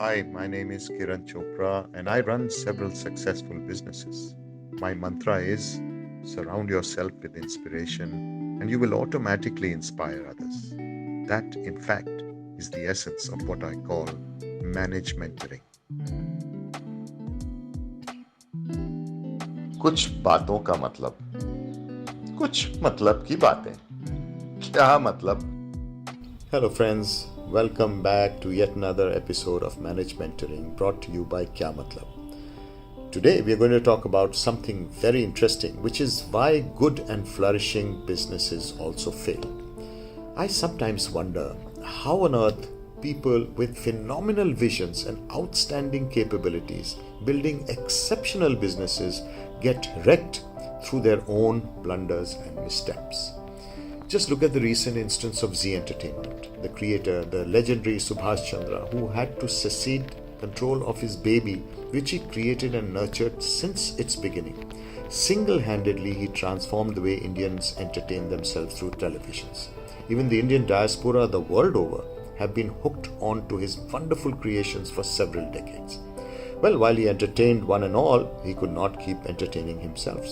Hi, my name is Kiran Chopra and I run several successful businesses. My mantra is surround yourself with inspiration and you will automatically inspire others. That, in fact, is the essence of what I call Managementoring. कुछ बातों का मतलब, कुछ मतलब की बातें, क्या मतलब? Hello, friends. Welcome back to yet another episode of Managementoring brought to you by Kya Matlab. Today, we are going to talk about something very interesting, which is why good and flourishing businesses also fail. I sometimes wonder how on earth people with phenomenal visions and outstanding capabilities building exceptional businesses get wrecked through their own blunders and missteps. Just look at the recent instance of Z Entertainment, the creator, the legendary Subhash Chandra, who had to cede control of his baby, which he created and nurtured since its beginning. Single handedly, he transformed the way Indians entertain themselves through televisions. Even the Indian diaspora the world over have been hooked on to his wonderful creations for several decades. Well, while he entertained one and all, he could not keep entertaining himself.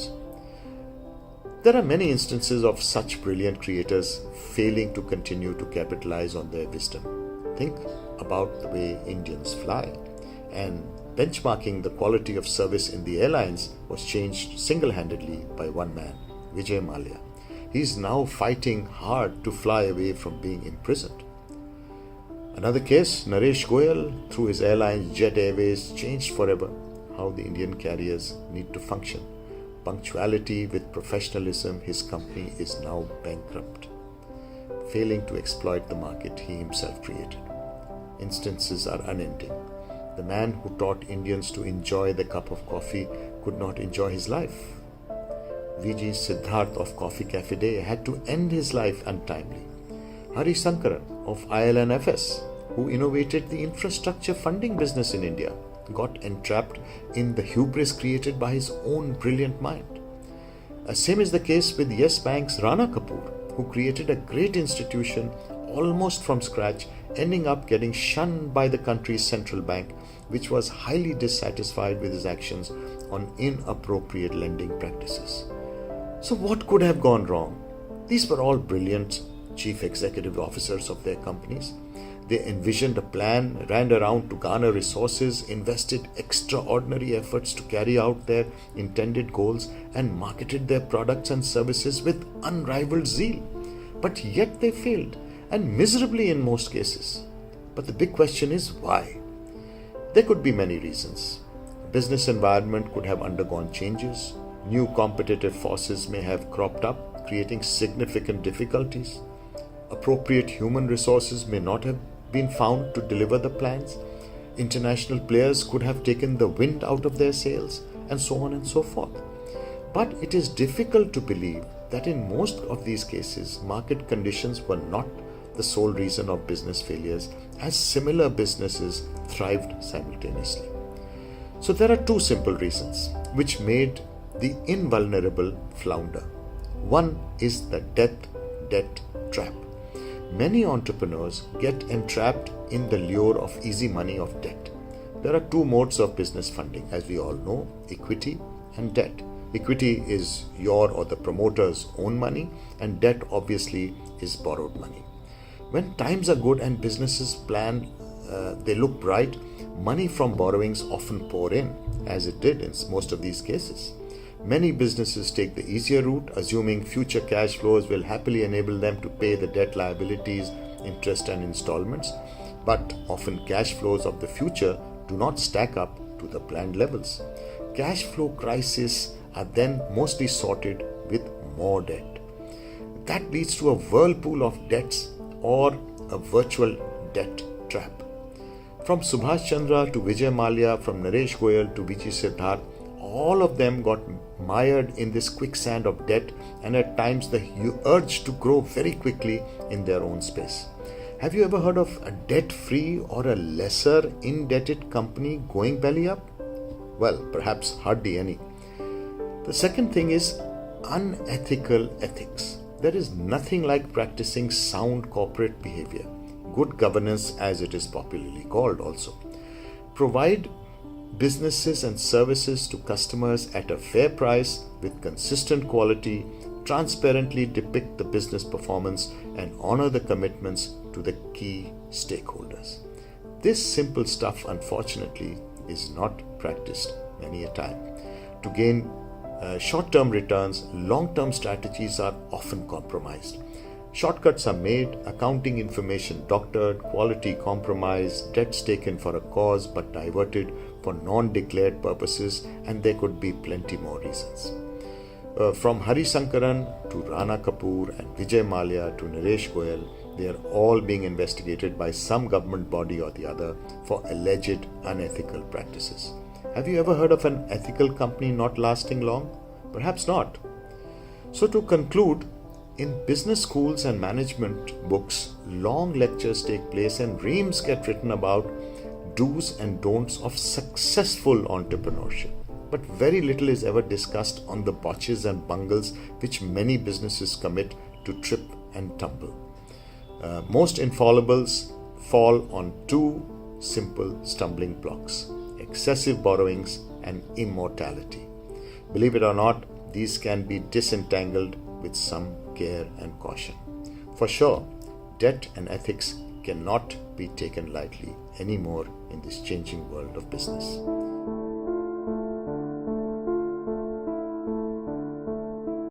There are many instances of such brilliant creators failing to continue to capitalize on their wisdom. Think about the way Indians fly, and benchmarking the quality of service in the airlines was changed single handedly by one man, Vijay Mallya. He is now fighting hard to fly away from being imprisoned. Another case, Naresh Goyal, through his airline Jet Airways, changed forever how the Indian carriers need to function. Punctuality with professionalism, his company is now bankrupt, failing to exploit the market he himself created. Instances are unending. The man who taught Indians to enjoy the cup of coffee could not enjoy his life. VG Siddharth of Coffee Cafe Day had to end his life untimely. Hari Sankaran of ILNFS, who innovated the infrastructure funding business in India, got entrapped in the hubris created by his own brilliant mind. Same is the case with Yes Bank's Rana Kapoor, who created a great institution almost from scratch, ending up getting shunned by the country's central bank, which was highly dissatisfied with his actions on inappropriate lending practices. So, what could have gone wrong? These were all brilliant chief executive officers of their companies. They envisioned a plan, ran around to garner resources, invested extraordinary efforts to carry out their intended goals, and marketed their products and services with unrivaled zeal. But yet they failed, and miserably in most cases. But the big question is why? There could be many reasons. The business environment could have undergone changes. New competitive forces may have cropped up, creating significant difficulties. Appropriate human resources may not have been found to deliver the plans. International players could have taken the wind out of their sails, and so on and so forth. But it is difficult to believe that in most of these cases, market conditions were not the sole reason of business failures, as similar businesses thrived simultaneously. So there are two simple reasons which made the invulnerable flounder. One is the debt trap. Many entrepreneurs get entrapped in the lure of easy money of debt. There are two modes of business funding, as we all know: equity and debt. Equity is your or the promoter's own money, and debt obviously is borrowed money. When times are good and businesses plan, they look bright, money from borrowings often pour in, as it did in most of these cases. Many businesses take the easier route, assuming future cash flows will happily enable them to pay the debt liabilities, interest, and installments. But often cash flows of the future do not stack up to the planned levels. Cash flow crises are then mostly sorted with more debt. That leads to a whirlpool of debts or a virtual debt trap. From Subhash Chandra to Vijay Mallya, from Naresh Goyal to Vijay Siddharth, all of them got mired in this quicksand of debt, and at times the urge to grow very quickly in their own space. Have you ever heard of a debt-free or a lesser indebted company going belly up? Well, perhaps hardly any. The second thing is unethical ethics. There is nothing like practicing sound corporate behavior, good governance as it is popularly called also. provide businesses and services to customers at a fair price with consistent quality, transparently depict the business performance, and honor the commitments to the key stakeholders. This simple stuff, unfortunately, is not practiced many a time. To gain short-term returns, long-term strategies are often compromised. Shortcuts are made, accounting information doctored, quality compromised, debts taken for a cause but diverted for non-declared purposes, and there could be plenty more reasons. From Hari Sankaran to Rana Kapoor and Vijay Mallya to Naresh Goyal, they are all being investigated by some government body or the other for alleged unethical practices. Have you ever heard of an ethical company not lasting long? Perhaps not. So to conclude, in business schools and management books, long lectures take place and reams get written about do's and don'ts of successful entrepreneurship. But very little is ever discussed on the botches and bungles which many businesses commit to trip and tumble. Most infallibles fall on two simple stumbling blocks: excessive borrowings and immortality. Believe it or not, these can be disentangled with some care and caution. For sure, debt and ethics cannot be taken lightly anymore in this changing world of business.